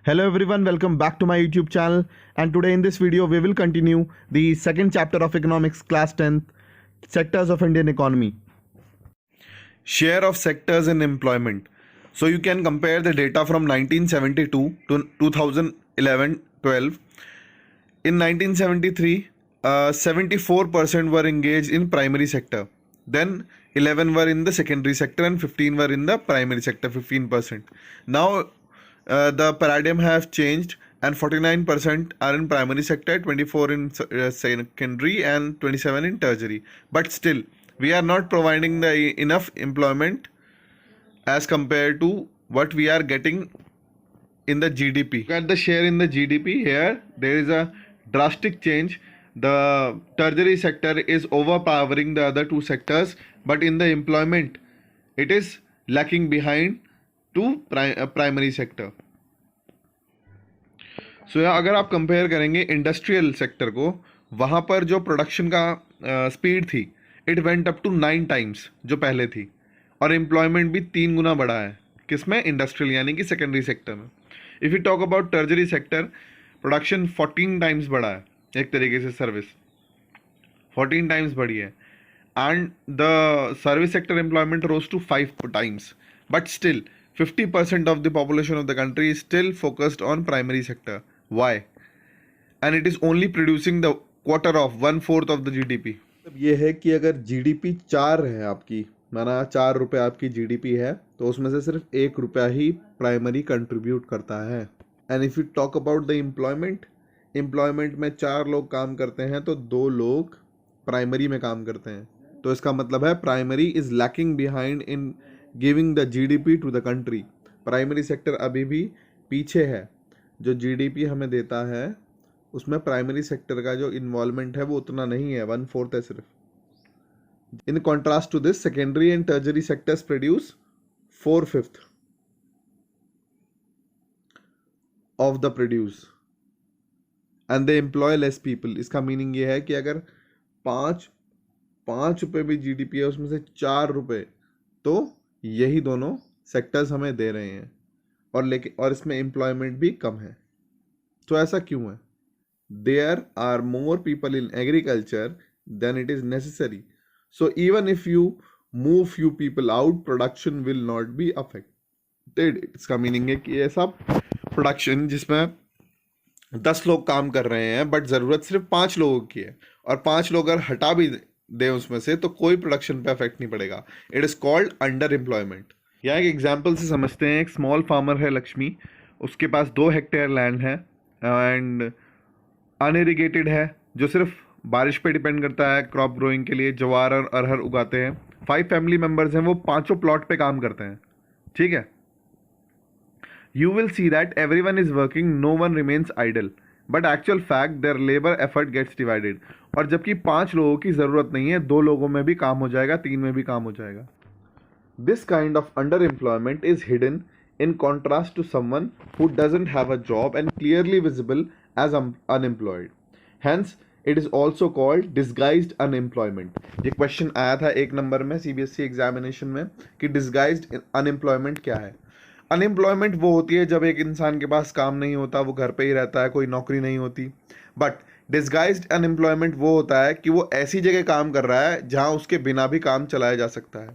Hello everyone, welcome back to my YouTube channel, and today in this video we will continue the second chapter of economics class 10th, sectors of Indian economy. Share of sectors in employment. So you can compare the data from 1972 to 2011-12. In 1973, 74% were engaged in primary sector. Then 11 were in the secondary sector and 15 were in the primary sector, 15%. Now the paradigm have changed and 49% are in primary sector, 24 in secondary and 27 in tertiary. But still, we are not providing the enough employment as compared to what we are getting in the GDP. Look at the share in the GDP here. There is a drastic change. The tertiary sector is overpowering the other two sectors, but in the employment, it is lacking behind to primary sector. So अगर आप compare करेंगे industrial sector को, वहाँ पर जो production का speed थी it went up to 9 times जो पहले थी, और एम्प्लॉयमेंट भी 3 गुना बढ़ा है. किसमें? इंडस्ट्रियल यानी कि सेकेंडरी सेक्टर में. If you talk about टर्जरी sector, production 14 times बढ़ा है. एक तरीके से सर्विस 14 टाइम्स बढ़ी है, and the service sector employment rose to 5 times. But still 50% of the population of the country is still focused on primary sector. Why? And it is only producing the quarter of 1/4 of the GDP. ये है कि अगर GDP 4 है आपकी, माना 4 रुपये आपकी GDP है, तो उसमें से सिर्फ 1 रुपया ही प्राइमरी कंट्रीब्यूट करता है. And if you talk about the employment में 4 लोग काम करते हैं तो 2 लोग प्राइमरी में काम करते हैं. तो इसका मतलब है primary is lacking behind in giving the GDP to the country. Primary sector अभी भी पीछे है. जो GDP हमें देता है उसमें प्राइमरी सेक्टर का जो इन्वॉल्वमेंट है वो उतना नहीं है, 1/4 है सिर्फ. In contrast to this, secondary and tertiary sectors produce 4/5 of the produce and they employ less people. इसका मीनिंग ये है कि अगर 5 रुपये भी GDP है, उसमें से 4 रुपये तो यही दोनों सेक्टर्स हमें दे रहे हैं, और इसमें एम्प्लॉयमेंट भी कम है. तो ऐसा क्यों है? There are more people in agriculture than it is necessary. So even if you move few people out, production will not be affected. इसका मीनिंग है कि ये सब प्रोडक्शन जिसमें 10 लोग काम कर रहे हैं बट ज़रूरत सिर्फ 5 लोगों की है, और 5 लोग अगर हटा भी दे उसमें से तो कोई प्रोडक्शन पे अफेक्ट नहीं पड़ेगा. It is called under employment. यहाँ एक एग्जांपल से समझते हैं. एक स्मॉल फार्मर है लक्ष्मी, उसके पास 2 हेक्टेयर लैंड है एंड अनइरिगेटेड है, जो सिर्फ बारिश पे डिपेंड करता है क्रॉप ग्रोइंग के लिए. ज्वार और अरहर उगाते हैं. 5 फैमिली मेम्बर्स हैं, वो 5 प्लॉट पे काम करते हैं. ठीक है. You will see that everyone is working, no one remains idle, but actual fact their labour effort gets divided. और जबकि 5 लोगों की ज़रूरत नहीं है, 2 लोगों में भी काम हो जाएगा, 3 में भी काम हो जाएगा. This kind of under employment is hidden in contrast to someone who doesn't have a job and clearly visible as unemployed. Hence it is also called disguised unemployment. ये क्वेश्चन आया था 1 नंबर में CBSE एग्जामिनेशन में कि disguised unemployment क्या है. Unemployment वो होती है जब एक इंसान के पास काम नहीं होता, वो घर पे ही रहता है, कोई नौकरी नहीं होती. बट डिस्गाइज्ड अनएम्प्लॉयमेंट वो होता है कि वो ऐसी जगह काम कर रहा है जहां उसके बिना भी काम चलाया जा सकता है.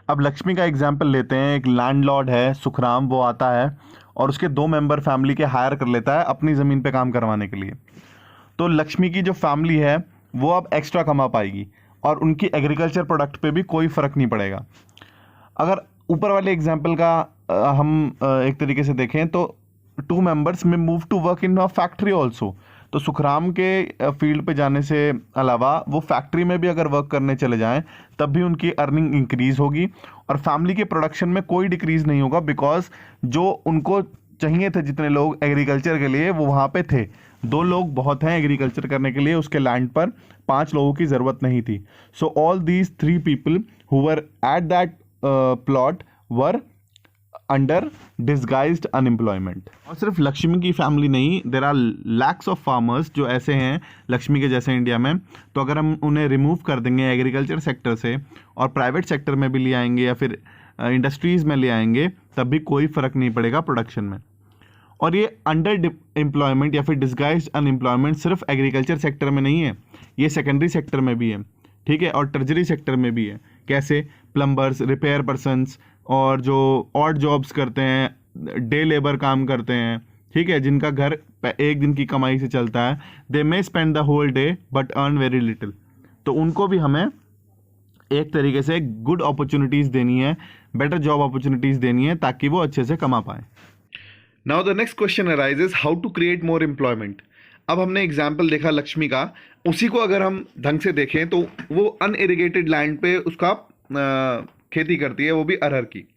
अब लक्ष्मी का एग्जाम्पल लेते हैं. एक लैंडलॉर्ड है सुखराम, वो आता है और उसके 2 मेंबर फैमिली के हायर कर लेता है अपनी ज़मीन पे काम करवाने के लिए. तो लक्ष्मी की जो फैमिली है वो अब एक्स्ट्रा कमा पाएगी और उनकी एग्रीकल्चर प्रोडक्ट पे भी कोई फ़र्क नहीं पड़ेगा. अगर ऊपर वाले एग्जाम्पल का हम एक तरीके से देखें तो 2 मेंबर्स में move to work in a factory also. तो सुखराम के फील्ड पे जाने से अलावा वो फैक्ट्री में भी अगर वर्क करने चले जाएं तब भी उनकी अर्निंग इंक्रीज होगी और फैमिली के प्रोडक्शन में कोई डिक्रीज नहीं होगा, बिकॉज जो उनको चाहिए थे जितने लोग एग्रीकल्चर के लिए वो वहाँ पे थे. 2 लोग बहुत हैं एग्रीकल्चर करने के लिए, उसके लैंड पर 5 लोगों की ज़रूरत नहीं थी. So all these 3 people who were at that plot were under disguised unemployment. और सिर्फ लक्ष्मी की फैमिली नहीं, there are lakhs of farmers जो ऐसे हैं लक्ष्मी के जैसे इंडिया में. तो अगर हम उन्हें रिमूव कर देंगे एग्रीकल्चर सेक्टर से और प्राइवेट सेक्टर में भी ले आएंगे या फिर इंडस्ट्रीज़ में ले आएंगे तब भी कोई फ़र्क नहीं पड़ेगा प्रोडक्शन में। और ये अंडर एम्प्लॉयमेंट या फिर डिस्गाइज्ड अनएम्प्लॉयमेंट सिर्फ एग्रीकल्चर सेक्टर में नहीं है, ये सेकेंडरी सेक्टर में भी है, ठीक है, और टर्जरी सेक्टर में भी है। कैसे? प्लम्बर्स, रिपेयर पर्सनस, और जो ऑड जॉब्स करते हैं, डे लेबर काम करते हैं, ठीक है, जिनका घर एक दिन की कमाई से चलता है, they may spend the whole day but earn very little. तो उनको भी हमें एक तरीके से गुड अपॉर्चुनिटीज़ देनी है, बेटर जॉब अपॉर्चुनिटीज़ देनी है, ताकि वो अच्छे से कमा पाए। Now the next question arises, how to create more employment. अब हमने एग्जाम्पल देखा लक्ष्मी का, उसी को अगर हम ढंग से देखें तो वो अनइरिगेटेड लैंड पे उसका खेती करती है, वो भी अरहर की।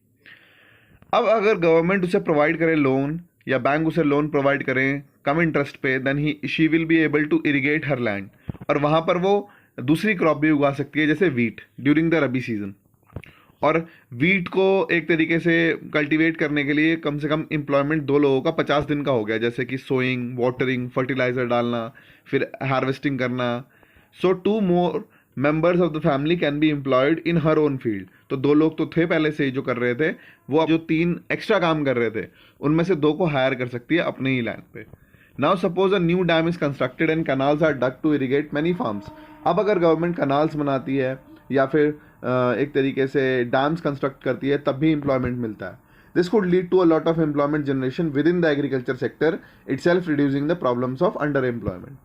अब अगर गवर्नमेंट उसे प्रोवाइड करे लोन, या बैंक उसे लोन प्रोवाइड करें कम इंटरेस्ट पे, then she will be able to irrigate her land, और वहाँ पर वो दूसरी क्रॉप भी उगा सकती है, जैसे wheat during the rabi season. और वीट को एक तरीके से कल्टीवेट करने के लिए कम से कम एम्प्लॉयमेंट 2 लोगों का 50 दिन का हो गया, जैसे कि सोइंग, वाटरिंग, फर्टिलाइजर डालना, फिर हार्वेस्टिंग करना। सो 2 more members of the family can be employed in her own field. तो 2 लोग तो थे पहले से ही जो कर रहे थे, वो अब जो 3 एक्स्ट्रा काम कर रहे थे उनमें से 2 को हायर कर सकती है अपने ही लैंड पे। Now suppose a new dam is constructed and canals are dug to irrigate many farms. अब अगर गवर्नमेंट कैनाल्स बनाती है या फिर एक तरीके से डैम्स कंस्ट्रक्ट करती है, तब भी एम्प्लॉयमेंट मिलता है। This could lead to a lot of employment generation within the agriculture sector itself, reducing the problems of under employment.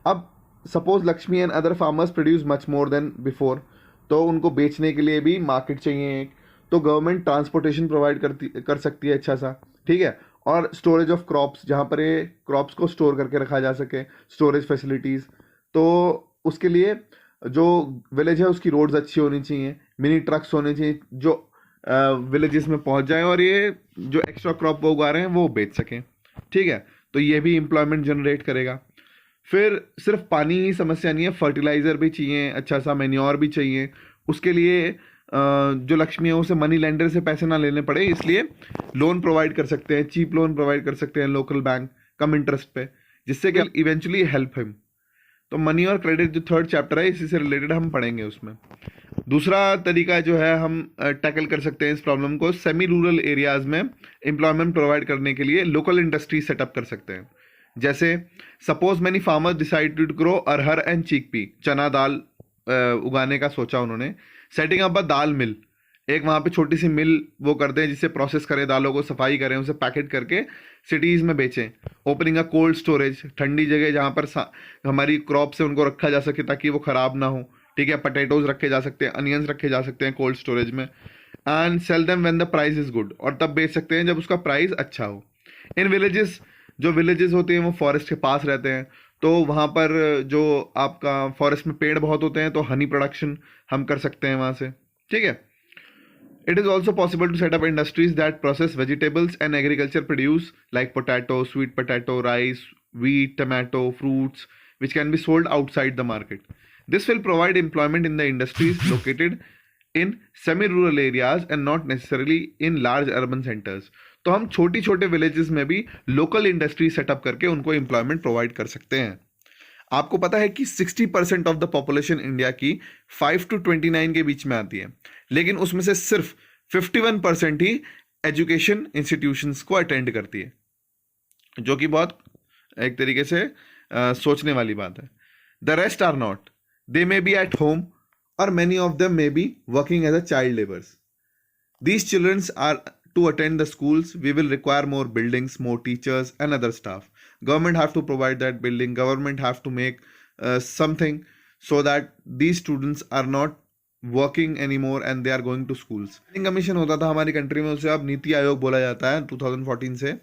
अब suppose Lakshmi and other farmers produce much more than before, तो उनको बेचने के लिए भी market चाहिए एक, तो गवर्नमेंट ट्रांसपोर्टेशन प्रोवाइड कर सकती है अच्छा सा, ठीक है, और स्टोरेज ऑफ क्रॉप्स, जहाँ पर ये क्रॉप्स को स्टोर करके रखा जा सके, स्टोरेज फैसिलिटीज़। तो उसके लिए जो विलेज है उसकी रोड्स अच्छी होनी चाहिए, मिनी ट्रक्स होने चाहिए जो विलेजेस में पहुंच जाएं और ये जो एक्स्ट्रा क्रॉप वो उगा रहे हैं वो बेच सकें, ठीक है। तो ये भी एम्प्लॉयमेंट जनरेट करेगा। फिर सिर्फ पानी ही समस्या नहीं है, फर्टिलाइज़र भी चाहिए, अच्छा सा मैन्योर भी चाहिए। उसके लिए जो लक्ष्मी है उसे मनी लेंडर से पैसे ना लेने पड़े, इसलिए लोन प्रोवाइड कर सकते हैं, चीप लोन प्रोवाइड कर सकते हैं लोकल बैंक कम इंटरेस्ट पे, जिससे कि इवेंचुअली हेल्प हिम। तो मनी और क्रेडिट जो 3rd चैप्टर है इसी से रिलेटेड हम पढ़ेंगे उसमें। दूसरा तरीका जो है हम टैकल कर सकते हैं इस प्रॉब्लम को, सेमी रूरल एरियाज में एम्प्लॉयमेंट प्रोवाइड करने के लिए लोकल इंडस्ट्री सेटअप कर सकते हैं। जैसे suppose many farmers decide to grow arhar and chickpea, चना दाल उगाने का सोचा उन्होंने। सेटिंग अप अ दाल मिल, एक वहाँ पे छोटी सी मिल वो कर दें जिससे प्रोसेस करें दालों को, सफाई करें, उसे पैकेट करके सिटीज़ में बेचें। ओपनिंग अ कोल्ड स्टोरेज, ठंडी जगह जहाँ पर हमारी क्रॉप से उनको रखा जा सके ताकि वो ख़राब ना हो, ठीक है। पटेटोज रखे जा सकते हैं, अनियंस रखे जा सकते हैं कोल्ड स्टोरेज में। And sell them when the price is good, और तब बेच सकते हैं जब उसका प्राइस अच्छा हो। इन विलेजेस, जो विलेजेस होते हैं वो फॉरेस्ट के पास रहते हैं, तो वहाँ पर जो आपका फॉरेस्ट में पेड़ बहुत होते हैं, तो हनी प्रोडक्शन हम कर सकते हैं वहाँ से, ठीक है। It is also possible to set up industries that process vegetables and agriculture produce like potato, sweet potato, rice, wheat, tomato, fruits, which can be sold outside the market. This will provide employment in the industries located in semi-rural areas and not necessarily in large urban centers. तो हम छोटी छोटे villages में भी local industry setup करके उनको employment provide कर सकते हैं। आपको पता है कि 60% ऑफ द पॉपुलेशन इंडिया की 5 to 29 के बीच में आती है, लेकिन उसमें से सिर्फ 51% ही एजुकेशन इंस्टीट्यूशंस को अटेंड करती है, जो कि बहुत एक तरीके से सोचने वाली बात है। The rest are not, they may be at home और many of them may be working as a child labours. These children are to attend the schools. We will require more buildings, more teachers and other staff. Government have to provide that building. Government have to make something so that these students are not working anymore and they are going to schools. Commission होता था हमारी country में, उसे अब नीति आयोग बोला जाता है। 2014 से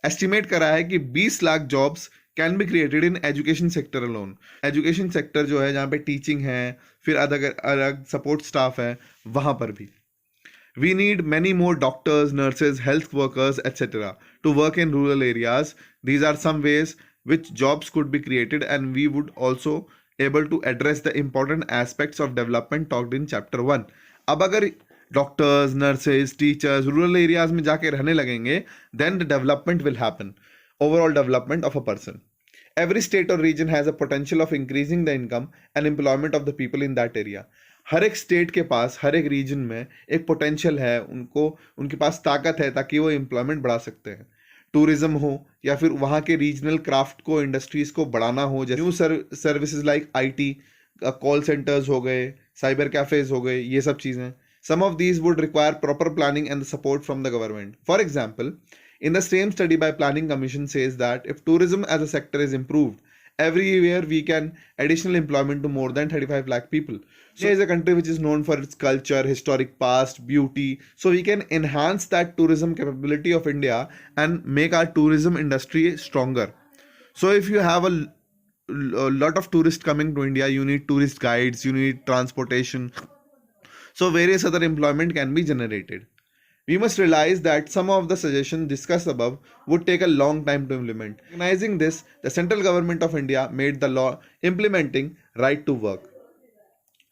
एस्टिमेट करा है कि 20 lakh jobs can be created in education sector alone. Education sector जो है जहाँ पे टीचिंग है, फिर अलग सपोर्ट स्टाफ है, वहाँ पर भी। We need many more doctors, nurses, health workers, etc. to work in rural areas. These are some ways which jobs could be created, and we would also able to address the important aspects of development talked in chapter 1. अब अगर doctors, nurses, teachers rural areas में जाके रहने लगेंगे, then the development will happen, overall development of a person. Every state or region has a potential of increasing the income and employment of the people in that area. हर एक state के पास, हर एक reason में एक potential है, उनके पास ताकत है ताकि वो एम्प्लॉयमेंट बढ़ा सकते हैं। टूरिज्म हो या फिर वहाँ के रीजनल क्राफ्ट को, इंडस्ट्रीज को बढ़ाना हो, जैसे new services like IT, call centres हो गए, साइबर कैफेज हो गए, ये सब चीज़ें। Some of these would require proper planning and the support from the government. For example, in the same study by Planning Commission says that if tourism as a sector is improved, every year we can additional employment to more than 35 lakh people. So India is a country which is known for its culture, historic past, beauty. So we can enhance that tourism capability of India and make our tourism industry stronger. So if you have a lot of tourists coming to India, you need tourist guides, you need transportation. So various other employment can be generated. We must realize that some of the suggestions discussed above would take a long time to implement. Recognizing this, the central government of India made the law implementing right to work.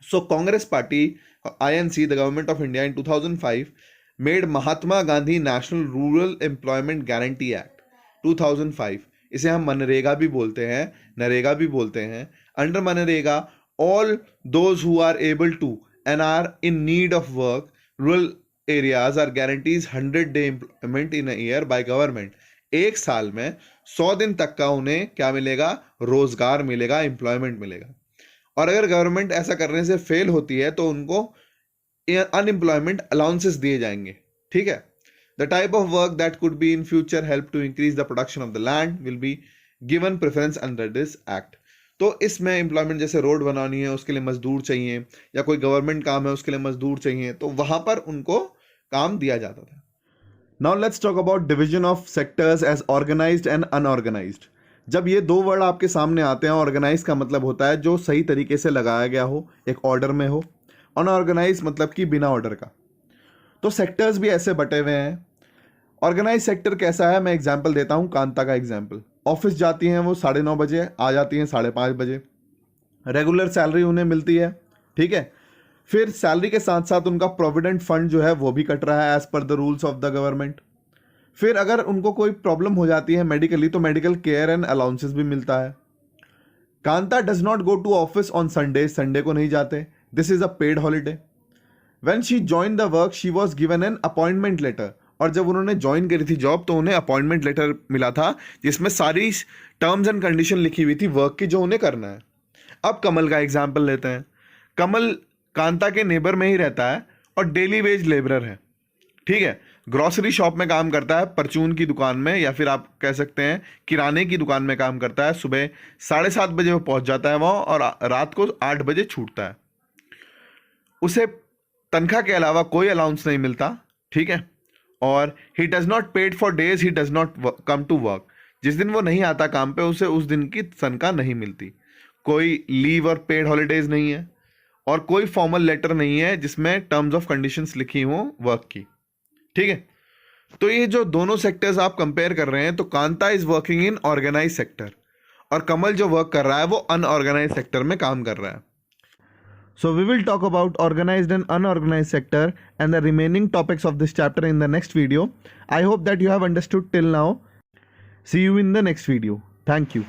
So Congress Party, INC, the government of India in 2005 made Mahatma Gandhi National Rural Employment Guarantee Act 2005. इसे हम मनरेगा भी बोलते हैं, नरेगा भी बोलते हैं. Under MNREGA, all those who are able to and are in need of work, rural areas are guarantees 100-day employment in a year by government. एक साल में 100 दिन तक का उन्हें क्या मिलेगा? रोजगार मिलेगा, एम्प्लॉयमेंट मिलेगा. और अगर गवर्नमेंट ऐसा करने से फेल होती है तो उनको अनएम्प्लॉयमेंट अलाउंसेस दिए जाएंगे. ठीक है. The type of work that could be in future help to increase the production of the land will be given preference under this act. तो इसमें एम्प्लॉयमेंट, जैसे रोड बनानी है उसके लिए मजदूर चाहिए, या कोई गवर्नमेंट काम है उसके लिए मजदूर चाहिए, तो वहां पर उनको काम दिया जाता था. Now let's talk about division of sectors as organised and unorganised. जब ये दो वर्ड आपके सामने आते हैं, ऑर्गेनाइज का मतलब होता है जो सही तरीके से लगाया गया हो, एक ऑर्डर में हो. अनऑर्गेनाइज मतलब कि बिना ऑर्डर का. तो सेक्टर्स भी ऐसे बटे हुए हैं. ऑर्गेनाइज सेक्टर कैसा है, मैं एग्जाम्पल देता हूँ, कांता का एग्जाम्पल. ऑफिस जाती हैं वो 9:30 बजे, आ जाती हैं 5:30 बजे. रेगुलर सैलरी उन्हें मिलती है. ठीक है. फिर सैलरी के साथ साथ उनका प्रोविडेंट फंड जो है वो भी कट रहा है as per the rules of the government. फिर अगर उनको कोई प्रॉब्लम हो जाती है मेडिकली, तो मेडिकल केयर एंड अलाउंसेस भी मिलता है. Kanta does not go to office on Sunday, Sunday को नहीं जाते. This is a paid holiday. When she join the work she was given an appointment letter. और जब उन्होंने ज्वाइन करी थी जॉब तो उन्हें अपॉइंटमेंट लेटर मिला था जिसमें सारी टर्म्स एंड कंडीशन लिखी हुई थी वर्क की जो उन्हें करना है. अब कमल का एग्जाम्पल लेते हैं. कमल कांता के नेबर में ही रहता है और डेली वेज लेबरर है. ठीक है. ग्रॉसरी शॉप में काम करता है, परचून की दुकान में, या फिर आप कह सकते हैं किराने की दुकान में काम करता है. सुबह 7:30 बजे वो पहुंच जाता है वहाँ और रात को 8 बजे छूटता है. उसे तनख्वाह के अलावा कोई अलाउंस नहीं मिलता. ठीक है. और he does not paid for days he does not come to work. जिस दिन वो नहीं आता काम पे उसे उस दिन की तनख्वाह नहीं मिलती. कोई लीव और पेड हॉलीडेज नहीं है और कोई फॉर्मल लेटर नहीं है जिसमें टर्म्स ऑफ कंडीशंस लिखी हो वर्क की. ठीक है. तो ये जो दोनों सेक्टर्स आप कंपेयर कर रहे हैं, तो Kanta is working in organise sector और कमल जो वर्क कर रहा है वो अनऑर्गेनाइज सेक्टर में काम कर रहा है. So we will talk about organized and unorganized sector and the remaining topics of this chapter in the next video. I hope that you have understood till now. See you in the next video. Thank you.